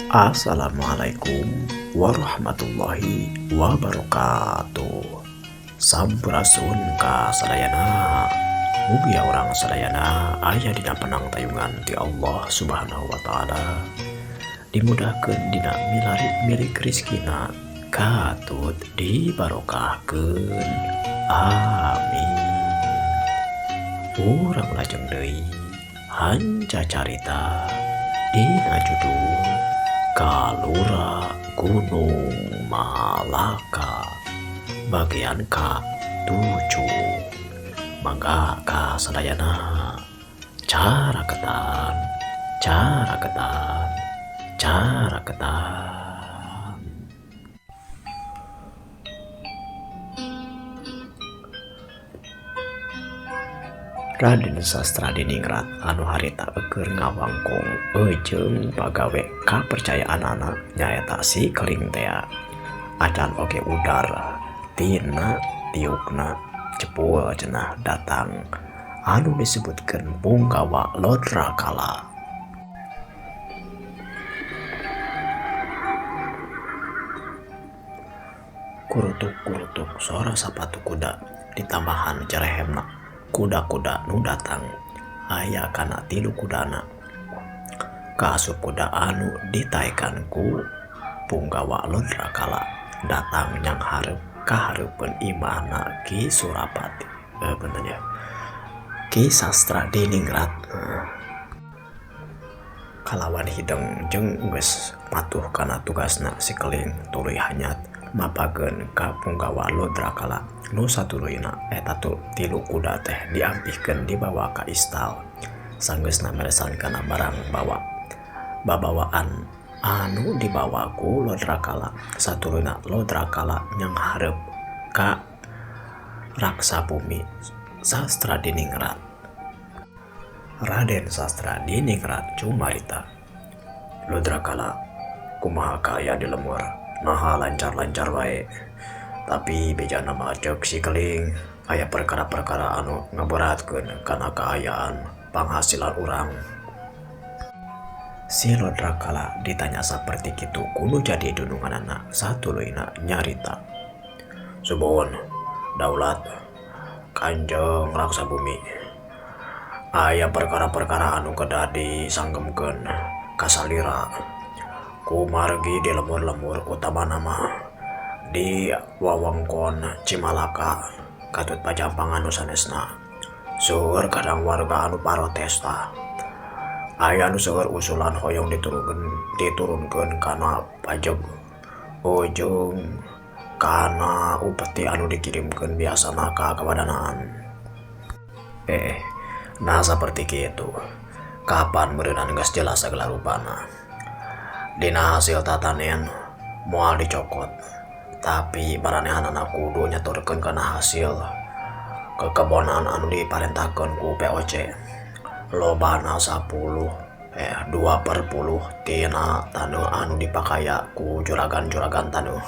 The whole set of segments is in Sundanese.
Assalamualaikum warahmatullahi wabarakatuh. Sampurasun ka sadayana. Mugia orang sadayana aya dina penang tayungan ti Allah Subhanahu wa taala. Dimudahkeun dina milik rizkina katut dibarokahkeun. Amin. Urang lajeng deui hanca carita dina judul Kalura Gunung Malaka bagian ke-7. Mangga ka sadayana cara ketan. Raden Sastradiningrat anu harita keur ngawangkung jeung pagawe kapercayaanana nyaeta si Keling tea. Acan oge udar tina tiukna cepul cenah datang anu disebutkeun Punggawa Lodrakala. Kurutuk-kurutuk suara sapatu kuda ditambahan cerehemna kuda-kuda nu datang aya kana 3 kudana. Kaasup kuda anu ditaekan ku Punggawa Lodrakala datang nyang hareup kahareupeun imahna Ki Surapati. Benarnya Ki Sastradiningrat kalawan hideng jeung geus patuh kana tugasna si Keling tuluy hanyat mapageun ka Punggawa Lodrakala nu satuluyna eta 3 kuda teh diampihkeun dibawa ka istal sanggeusna meresan kana barang babawaan anu dibawa ku Lodrakala. Satuluyna Lodrakala nyang hareup ka raksa bumi Sastradiningrat. Raden Sastradiningrat cumarita, "Lodrakala, kumaha kaaya di lemur? Naha lancar-lancar wae. Tapi bejana mah ceuk si Keling aya perkara-perkara anu ngaberatkeun kana kaayaan panghasilan urang." Si Lodrakala ditanya saperti kitu kudu jadi dununganana satuluyna nyarita, "Subuhun, Daulat, Kanjeng Raksa Bumi. Aya perkara-perkara anu kedah disanggemkeun kasalira ku margi di lemur-lemur utamana mah di wewengkon Cimalaka katut pajampangan nu sanesna. Seueur kadang warga anu protes tah. Aya nu seueur usulan hoyong diturunkeun kana pajeg ujung kana upeti anu dikirimkeun biasana ka kawadanaan." Nah seperti kitu. Kapan meureunana geus jelas sagala rupana. Dina hasil tatanen moal dicokot, tapi baranehanana kudu nyaturkeun kana hasil kekebonan anu diparentahkeun ku POC. Lobana 2/10 tina taneuh anu dipakaya ku juragan-juragan taneuh.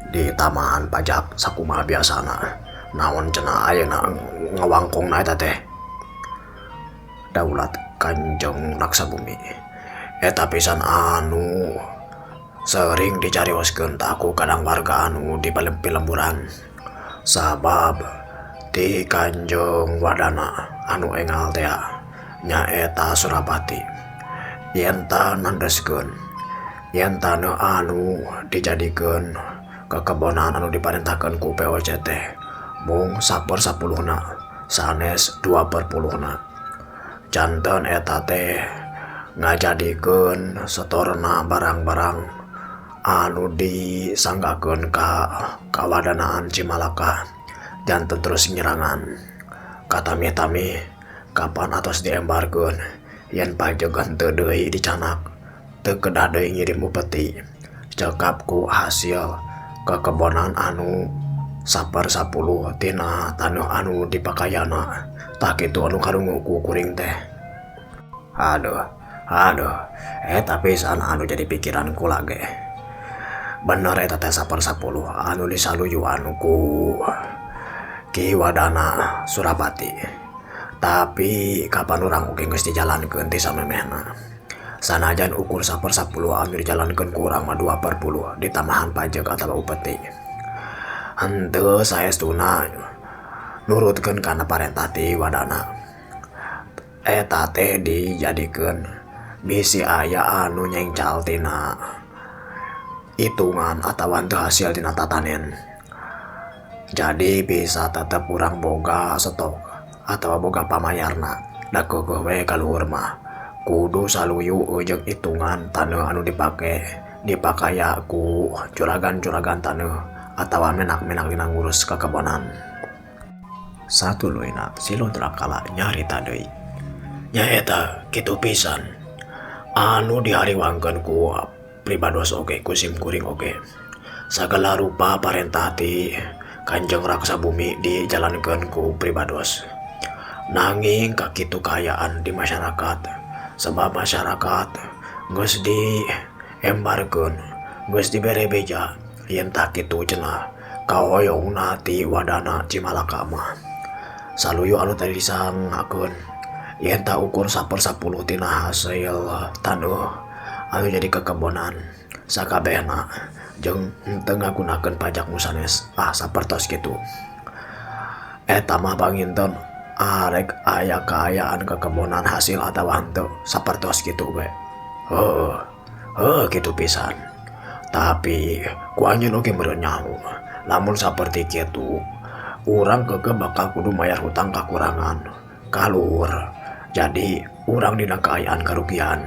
Di tamahan pajak sakumaha biasana, naon cenah ayeuna ngawangkungna eta teh? Daulat Kanjeng Raksa Bumi, eta pisan anu sering dicarioskeun tah ku kadang warga anu di lemburan. Sabab ti Kanjeng Wadana anu engal teh nyaeta Surapati. Yen tah nandeskeun yen taneuh anu dijadikeun kekebonan anu diparentahkeun ku POC teh mung 1/10 sanes 2/10. Janten eta teh ngajadikeun setorna barang-barang anu disanggakeun ka kawadanaan Cimalaka janten terus nyerangan. Katami-tami kapan atos diembarkeun yen pajegan teu deui dicanak teu kedah deui ngirim upeti cekap ku hasil kekebonan anu 1/10 tina taneuh anu dipakayana. Tah kitu anu karungu ku kuring teh. Aduh, eta pisan anu jadi pikiran kula ge. Bener eta teh 1/10 anu disaluyuan ku Ki Wadana Surapati. Tapi kapan orang oge geus dijalankeun ti samemehna. Sanajan ukur 1/10 anu dijalankeun kurang mah 2/10 di tamahan pajak atawa upeti. Henteu saestuna nurutkeun kana parentah ti wadana. Eta teh dijadikeun bisi aya anu nyengcal tina hitungan atawa teu hasil tina tatanen. Jadi bisa tetep urang boga stok atawa boga pamayarna. Da keukeun we kaluhur mah kudu saluyu jeung hitungan taneuh anu dipakaya ku juragan-juragan taneuh atawa menak-menak dina ngurus kakebonan. Satuluyna si Lodrakala nyarita deui. Nyaeta kitu pisan anu dihariwangkeun ku pribados oge ku simkuring oge. Sagala rupa parentah ti Kanjeng Raksa Bumi dijalankeun ku pribados. Nanging kakitu kaayaan di masyarakat, sebab masyarakat geus diembarkeun, geus dibere beja yen tah kitu cenah kahoyongna ti wadana Cimalaka mah. Saluyu anu tadi disangakeun yen tah ukur 1/10 tina hasil taneuh anu jadi kekebonan sakabehna jeung henteu ngagunakeun pajak nu sanes sapertos kitu. Eta mah panginten arek aya kaayaan kekebonan hasil atawa henteu sapertos kitu we. Heuh kitu pisan. Tapi ku anjeun oge meureun nyaho, lamun saperti kitu urang keukeun bakal kudu mayar hutang kakurangan kaluhur. Jadi urang dina kaayaan karugian.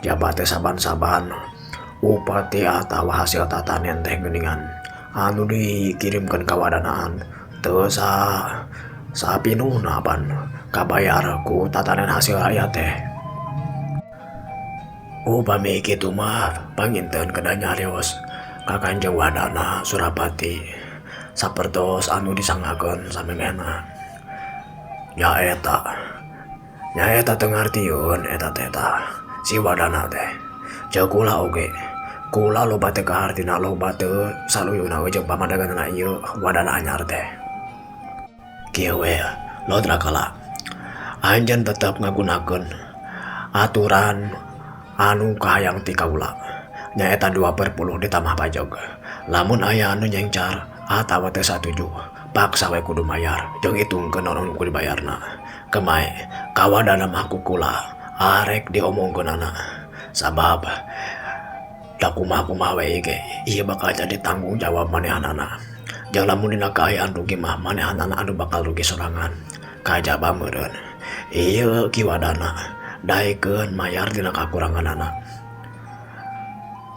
Jabat teh saban-saban upati atawa hasil tatanen teh geuningan anu dikirimkeun ka wadanaan teu sapinuhna pan kabayar ku tatanen hasil aya teh. Upami kitu mah panginten kedah nyarios ka Kanjeng Wadana Surapati sapertos anu disangakeun samemehna. Nyaeta teu ngartieun eta teh si wadana teh. Ceuk kula oge. Kula loba teh kahartina loba teu saluyuna we jeung pamandanganna ieu wadana anyar teh. Kieu we Lodrakala. Anjeun tetep ngagunakeun aturan anu kahayang ti kaula. Nyaeta 2/10 ditambah pajak. Lamun aya anu nyengcar atawa teu satuju, paksa we kudu mayar jeung hitungkeun naon kudu dibayarna. Kemae kawadana mah ku kula arek diomongkeunana. Sabab da kumaha we ge ieu bakal jadi tanggung jawab manehanana. Jeung lamun dina kaayaan rugi mah manehanana anu bakal rugi sorangan. Kajaba meureun ieu ki wadana daekeun mayar dina kakuranganana.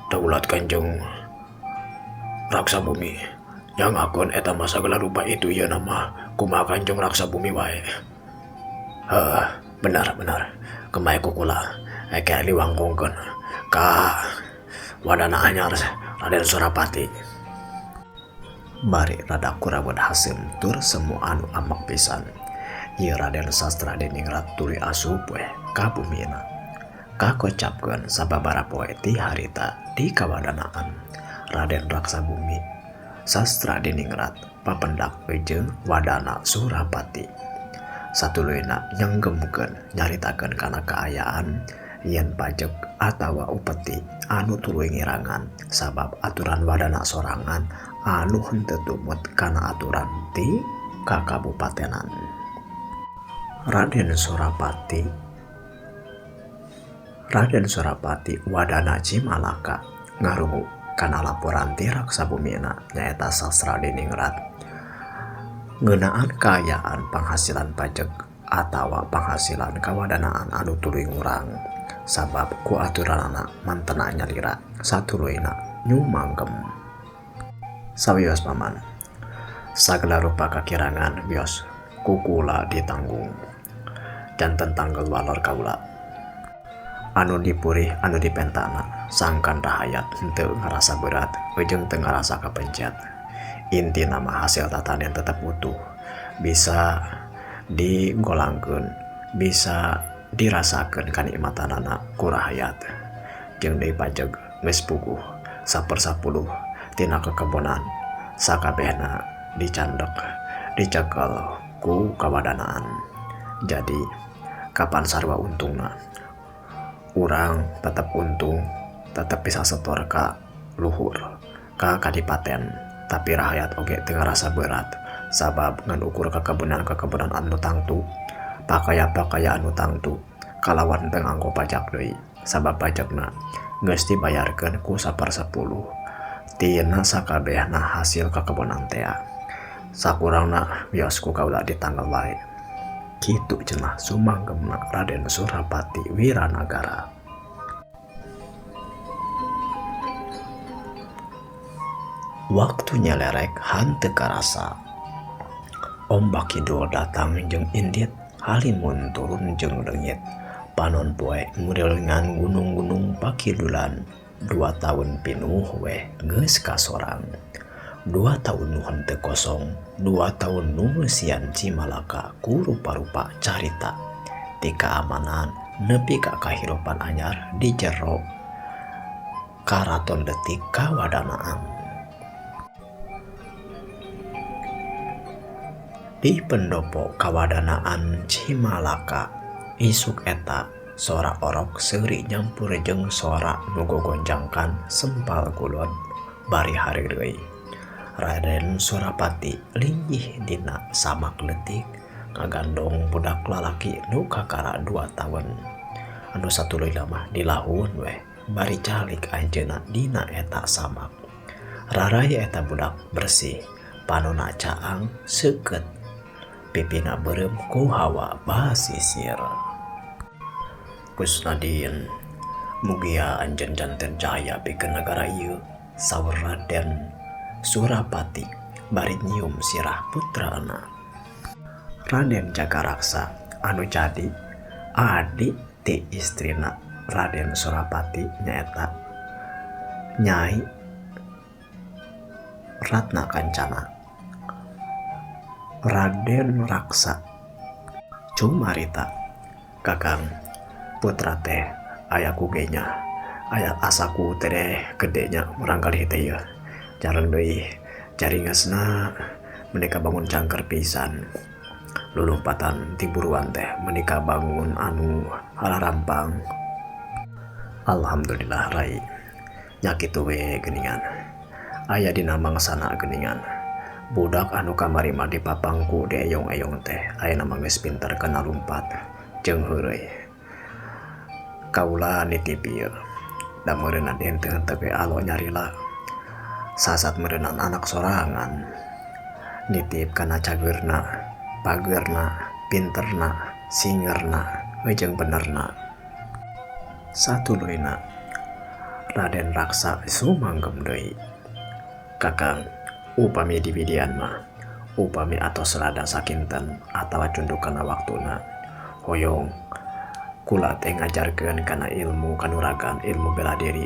Daulat Kanjeng Raksa Bumi nyangakeun eta mah sagala rupa itu ieu nama kumaha Kanjeng Raksa Bumi wae. Benar. Kemae ku kula eke liwangkongkeun ka wadana anyar Raden Surapati. Bari rada kurawet hasim tur semu anu amak pisan. Ieu Raden Sastra Diningrat tuluy asup we ka bumina. Kakocapkeun sababaraha poe ti harita di kawadanaan Raden Raksa Bumi Sastra Diningrat papendak jeung Wadana Surapati. Satuluyna nyenggemmkeun nyaritakeun kana kaayaan yen pajek atawa upeti anu tuluy ngirangan sabab aturan wadana sorangan anu henteu tumut kana aturan ti kakabupatenan. Raden Surapati wadana Cimalaka ngarungu kana laporan ti Raksa Bumina nyaeta Sastra Diningrat ngeunaan kaayaan penghasilan pajak atawa penghasilan kawadanaan anu tuluy ngurang sabab ku aturanana mantena nyalira satuluyna nyumanggem. Sawios paman, sagala rupa kakirangan bios kukula ditanggung janten tanggal walor kaula anu dipurih anu dipentana sangkan rahayat henteu ngarasa berat jeung teu ngarasa kapencet. Inti nama hasil tatanen tetap utuh, bisa digolangkeun, bisa dirasakeun kanikmatanana ku rahayat. Jeung deui pajeg geus puguh 1/10 tina kekebonan sakabehna dicandek dicekel ku kawadanaan. Jadi kapan sarwa untungna urang tetap untung, tetap bisa setor ka luhur ka kadipaten, tapi rakyat oge teu ngarasa berat sabab ngan ukur kekebunan anu tangtu, pakaya anu tangtu kalawan teu nganggo pajak deui, sabab pajakna geus dibayarkeun ku 1/10 tina sakabehna hasil kekebunan teh. Sakurangna wios ku kaula ditanggal wae. Kitu cenah sumanggemna Raden Surapati Wiranagara. Waktunya lerek hanteu karasa. Ombak kidul datang jeung indit, halimun turun jeung leungit. Panon poe ngurelengan gunung-gunung pakidulan. 2 tahun pinuh weh geus kasorang. 2 tahun nu henteu kosong, 2 tahun nu sian Cimalaka ku rupa-rupa carita. Ti keamanan nepi ka kahirupan anyar di jero karaton detik kawadanaan. Di pendopo kawadanaan Cimalaka, isuk eta sora orok seuri nyampur jeung sora nu gogonjangkan sempal kulon bari hari deui. Raden Surapati linggih dina samak leutik ngagandong budak lalaki nu kakara 2 tahun. Anu satuluy mah dilahun weh bari calik anjeunna dina eta samak. Rarai eta budak bersih, panonna caang seukeut, pipina beureum ku hawa basisir. Kusnadin mugia anjeun janten cahaya pikeun nagara ieu, saur Raden Surapati bari nyium sirah putrana. Raden Jagaraksa anu jadi adik ti istrina Raden Surapati nyaeta Nyai Ratna Kancana. Raden Raksa cumarita, kakang putra teh aya kugenya, aya asaku teh gedenya murangkalih teh ieu. Jarang deui jaringasna menika bangun cangker pisan. Lulumpatan tiburuan teh menika bangun anu halarampang. Alhamdulillah rai. Nya kitu we geuningan. Aya dina mangsana geuningan. Budak anu kamari mah dipapangku di eyong-eyong teh ayeuna mah geus pinter kana lumpat jeung heureuy. Kaula nitip ieu. Da meureunna henteu teu alo nyarila. Sasat meureunna anak sorangan. Nitip kana cageurna, pageurna, pinterna, singerna, jeung benerna. Satuluyna Raden Raksa sumanggem deui. Kakang, upami dibidian mah, upami atos rada sakinten atawa cundukana waktuna, hoyong kula teh ngajarkeun kana ilmu kanuragan, ilmu bela diri,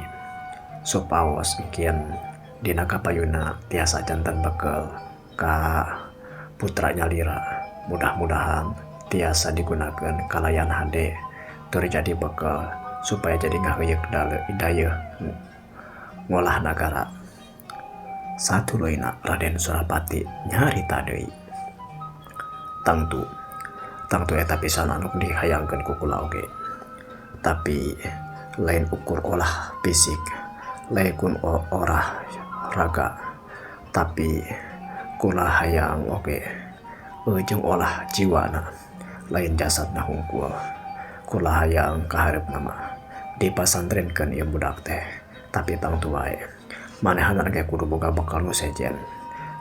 supaos engkeun dina kapayuna tiasa janten bekel ka putra nyalira. Mudah-mudahan tiasa digunakeun kalayan hade tur jadi bekel supaya jadi ngaheuyeuk dayeuh ngolah nagara. Satuluyna Raden Surapati nyarita deui. Tangtu eta pisan anu dihayangkeun ku kula oge. Tapi lain ukur olah fisik, lain orah raga, tapi kula hayang oge jeung olah jiwana, lain jasadna hungkul. Kula hayang kahareupna mah dipasantrenkeun ieu budak teh, tapi tangtu wae manehanna ge kudu boga bekal nu sejen,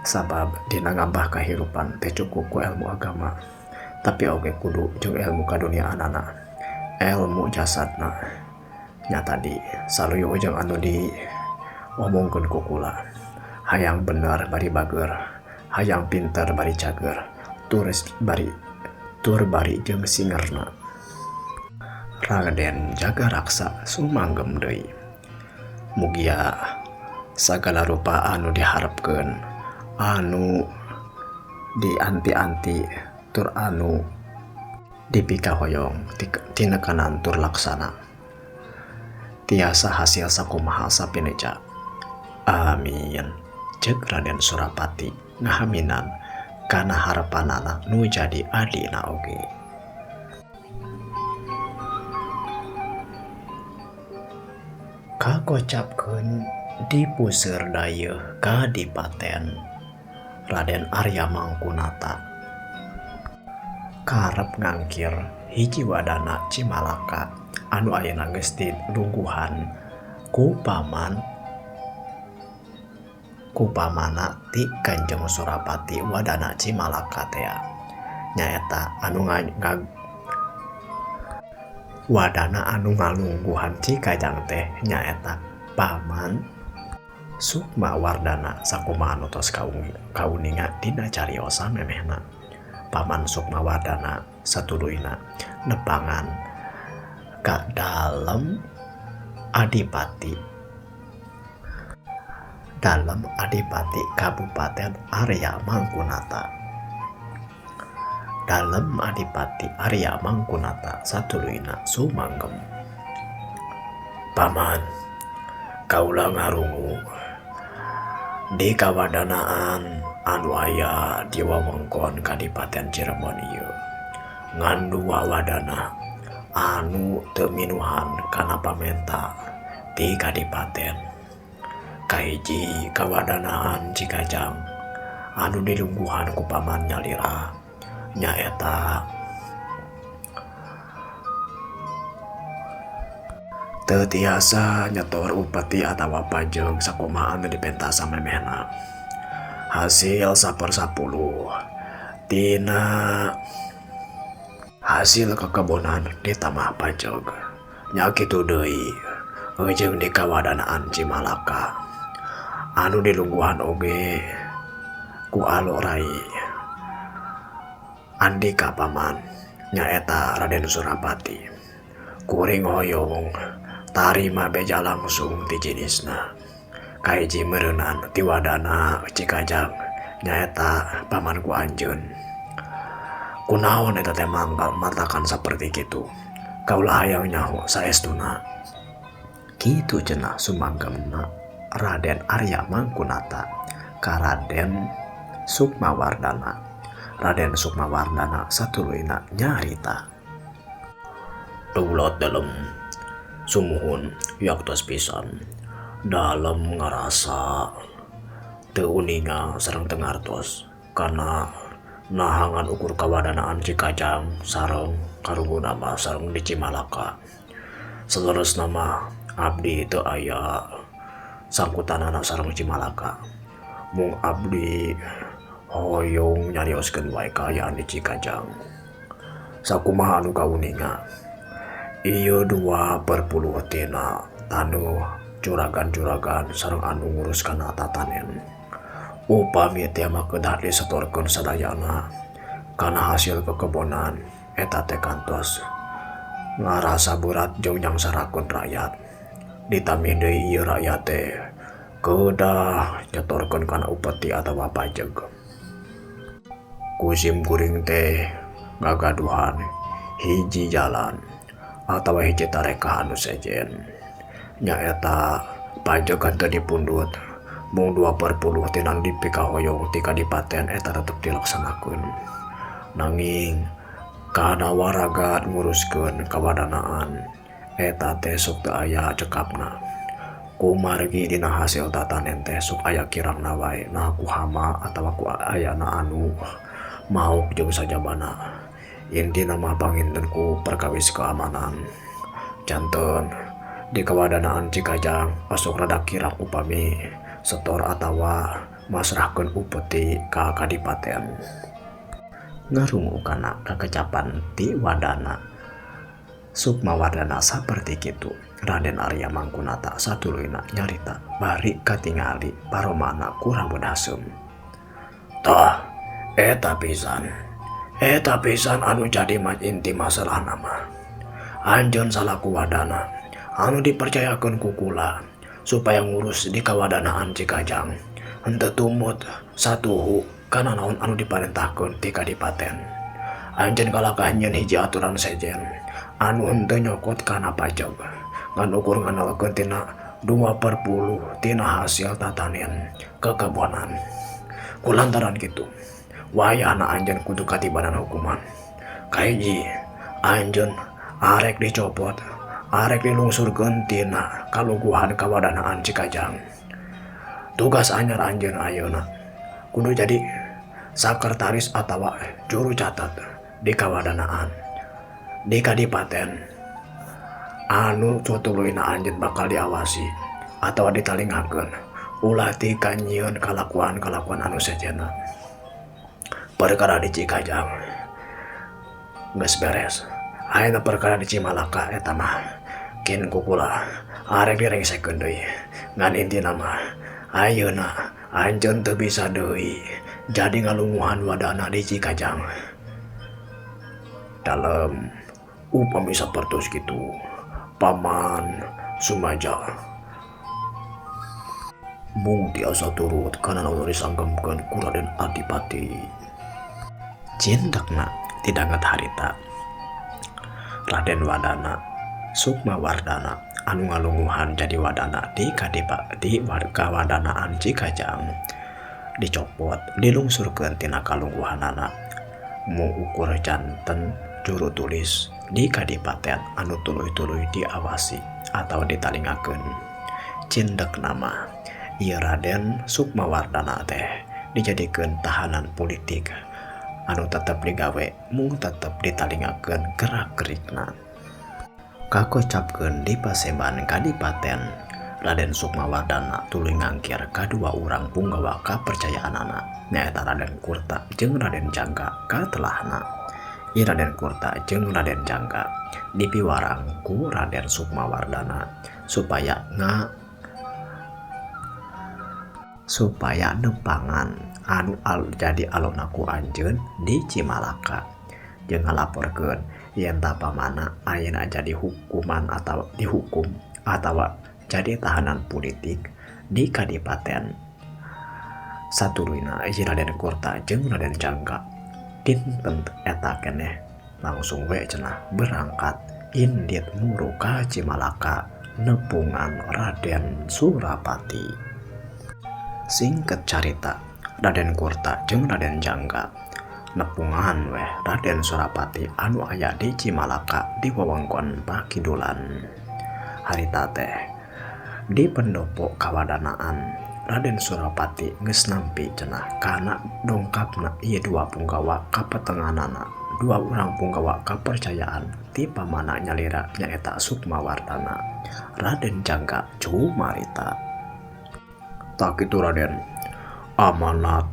sabab dina ngambah kahirupan teh cukup ku ilmu agama, tapi oge kudu jeung ilmu kaduniaanana, ilmu jasadna. Nya tadi saluyu jeung anu di omongkeun ku kula, hayang bener bari bager, hayang pinter bari cager, tur bari jeung singerna. Raden Jagaraksa sumanggem deui. Mugia sagala rupa anu diharapkeun, anu dianti-anti, tur anu dipikahoyong tinekanan tur laksana. Tiasa hasil sakumaha sapineca. Amin. Ceuk Raden Surapati ngahaminan kana harapanana nu jadi adina oge. Kakocapkeun dipuseur dayeuh Kadipaten Raden Arya Mangkunata karep ngangkir hiji wadana Cimalaka anu ayeuna geus dilungguhan ku pamana ti Kanjeng Surapati. Wadana Cimalaka teh nyaeta wadana anu ngalungguhan Cikajang teh nyaeta Paman Sukmawardana sakumaha anu tos kauninga dina cariosa memehna. Paman Sukmawardana satuluyna nepangan ka dalem Adipati Kabupaten Arya Mangkunata. Dalem Adipati Arya Mangkunata satuluyna sumanggem. Paman, kaula ngarungu di kawadanaan anu aya di wewengkon Kadipaten Cirebon ieu ngan dua wadana anu teu minuhan kana pamenta ti Kadipaten. Kahiji kawadanaan Cikajang anu dilungguhan ku paman nyalira nyaeta teu tiasa nyetor upeti atawa pajeg sakumaha anu dipentasa memehna. Hasil 1/10 tina hasil kekebonan ditamah pajeg. Nya kitu deui eujeung di kawadanaan Cimalaka anu dilungguhan oge ku Alorai Andika paman nyaeta Raden Surapati. Kuring hoyong tarima beja langsung ti jenisna. Kahiji meureunnan ti wadana Cikajang nyaeta paman ku anjeun. Kunaon eta teh manggal matakan saperti kitu. Kaula hayang nyaho saestuna. Kitu cenah sumanggemna Raden Arya Mangkunata ka Raden Sukmawardana. Raden Sukmawardana satuluyna nyarita. Dulot dalem sumuhun yaktos pisan dalam ngarasa teu uninga sareng teu ngartos kana nahangan ukur kawadanaan Cikajang sareng karungguna mah sareng di Cimalaka. Saleresna mah abdi teu aya sangkutanana sareng Cimalaka. Mung abdi hoyong nyarioskeun wae kaayaan di Cikajang. Sakumaha anu kauninga ieu 2/10 tina tanuh juragan-juragan sareng anu nguruskan tatanen. Upami teh mah kedah disetorkeun sadayana kana hasil kekebonan eta teh kantos ngarasa berat jeung nyangsarakeun rakyat. Ditambih deui ieu rakyat teh kedah nyetorkeun kana upeti atawa pajeg. Kusim kuring teh ngagaduhan hiji jalan atawa hiji tareka anu sejen. Nyaeta pajeg teu dipundut mung 2/10 tina dipikahoyong ti Kadipaten eta tetep dilaksanakeun. Nanging kana waragat nguruskeun kawadanaan eta teh sok teu aya cekapna. Kumargi dina hasil tatanen teh sok aya kirangna wae nah ku hama atawa ku ayana anu mauk jeung sajabana. Intina mah panginten ku perkawis keamanan. Janten di kawadanaan Cikajang asok rada kirang upami setor atawa masrahkeun upeti ka Kadipaten. Ngarungu kana kakecapan ti wadana Sukmawardana saperti kitu. Raden Arya Mangkunata satuluyna nyarita bari katingali paromana ku rambut hasem. Tah eta pisan anu jadi inti masalah nama. Anjeun salaku wadana anu dipercayakeun ku kula supaya ngurus di kawadanaan Cikajang henteu tumut satuhu kana naon anu diparentahkeun ti Kadipaten. Anjeun kalakahan nyeun hiji aturan sejen anu henteu nyokot kana pajeg ngan ukur nganalkeun tina 2/10 tina hasil tatanen kekebonan. Kulantaran kitu wayahna anjeun kudu katibanan hukuman. Kahiji anjeun arek dicopot arek dilungsurkeun tina kalungguhan kawadanaan Cikajang. Tugas anyar anjeun ayeuna kudu jadi sekretaris atawa juru catat di kawadanaan di kadipaten anu tutuluyna anjeun bakal diawasi atawa ditalingakeun ulah ti kanyieun kalakuan anu sejenna. Perkara di Cikajang geus beres. Ayeuna perkara di Cimalaka eta mah kin kukula arek direngsekeun deui. Ngan intina mah ayeuna anjeun teu bisa deui jadi ngalunguhan wadana di Cikajang. Dalam upami sapertos kitu Paman Sumaja mung tiasa turut kana anu disanggempkeun ku Raden Adipati. Cindekna tidak harita Raden Wadana Sukmawardana anu ngalunguhan jadi wadana di kawadanaan Cikajang dicopot dilungsurkeun tina kalungguhanana mu ukur janten juru tulis di kadipaten anu tuluy-tuluy diawasi atau ditalingakeun. Cindek nama ieu Raden Sukmawardana teh dijadikeun tahanan politik anu tetep digawe mung tetep ditalingakeun gerak-gerikna. Kakocapkeun di paseban kadipaten Raden Sukmawardana tuluy ngangkir kadua urang punggawa kapercayaanana nyaeta Raden Kurta jeung Raden Jangga katelahna. Ieu Raden Kurta jeung Raden Jangga dipiwarang ku Raden Sukmawardana supaya nepangan anu jadi alona ku anjeun di Cimalaka jeung ngalaporkeun yen tapamana ayeuna jadi hukuman atau dihukum atawa jadi tahanan politik di kadipaten satuluyna ieu Raden Kurta jeung Raden Jangga dinten eta keneh langsung we cenah berangkat indit muru ka Cimalaka nepungan Raden Surapati. Singkat carita Raden Kurta jeung Raden Jangga nepungan weh Raden Surapati anu aya di Cimalaka di wewengkon Pakidulan. Harita teh di pendopo kawadanaan Raden Surapati geus nampi cenah kana dongkapna ieu dua punggawa kapetenganana dua urang punggawa kapercayaan ti pamana nyalira nyaeta Sukmawardana Raden Jangga cumarita. Tak itu Raden, amanat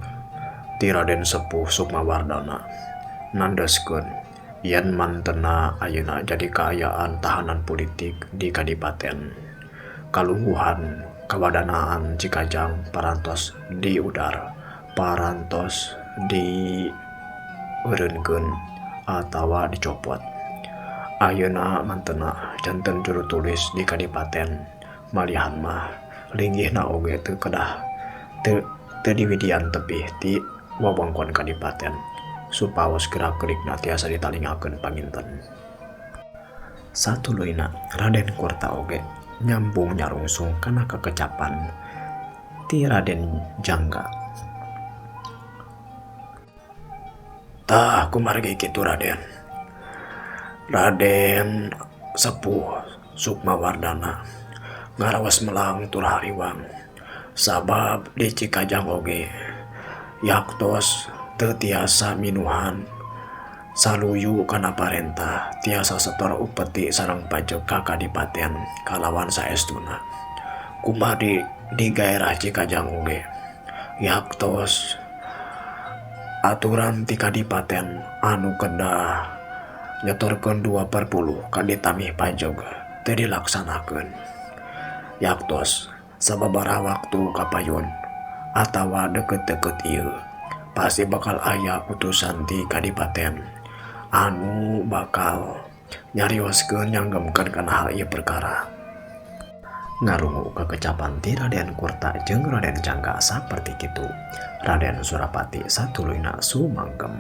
ti Raden Sepuh Sukmawardana nandeskeun yen mantena ayeuna jadi kaayaan tahanan politik di kadipaten kalungguhan kawadanaan Cikajang parantos diudar parantos dieureunkeun atawa dicopot. Ayeuna mantena janten juru tulis di kadipaten malihan mah linggihna oge teu kedah teu diwidian tepih ti wewengkon kadipaten supaos gerak-gerikna tiasa ditalingakeun panginten. Satuluyna Raden Kurta oge nyambung nyarungsung kana kekecapan ti Raden Jangga. Tah kumargi kitu Raden. Raden Sepuh Sukmawardana ngaraos melang tur hariwang sabab di Cikajang oge yaktos teu tiasa minuhan saluyu kana parentah tiasa setor upeti sareng pajeg ka kadipaten kalawan saestuna kumadi di daerah Cikajang oge yaktos aturan ti kadipaten anu kedah nyetorkeun 2/10 ka ditamih pajeg teu dilaksanakeun. Yaktos sababaraha waktu kapayun atawa deket-deket ieu pasti bakal aya utusan ti kadipaten anu bakal nyarioskeun nyanggemkeun kana hal ieu perkara. Ngarungu kekecapan ti Raden Kurta jeung Raden Jangga saperti kitu Raden Surapati satuluyna sumanggem.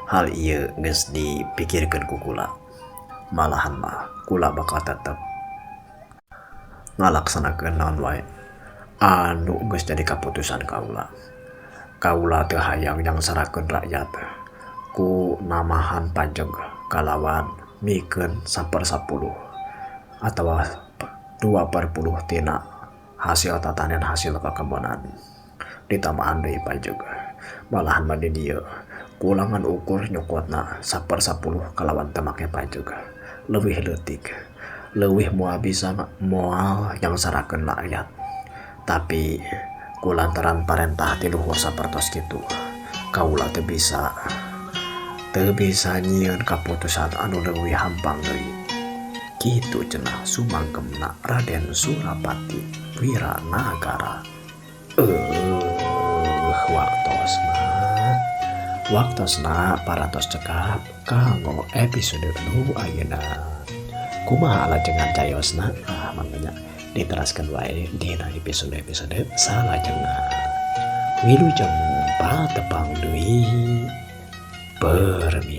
Hal ieu geus dipikirkeun ku kula, malahan mah kula bakal tetep ngalaksanakeun naon wae anu geus jadi kaputusan kaula. Kaula teu hayang nyangsarakeun rakyat ku namahan pajeg kalawan mikeun 1/10 atau 2/10 tina hasil tatanen hasil kekebunan ditambahan deui pajeg malahan mah di dieu kulangan ukur nyokotna 1/10 kalawan teu make pajeg leuwih leutik leuwih moal bisa moal yang sarakeun rakyat tapi kulantaran parentah ti luhur sapertos kitu kaula teu bisa nyieun kaputusan anu leuwih hampang deui kitu cenah sumanggemna Raden Surapati Wiranagara. Waktosna paratos cekap kanggo episode nu ayeuna kumaha lajengan cayosna manganya diteraskeun wae dina episode salajengna wilujeng patepang deui permi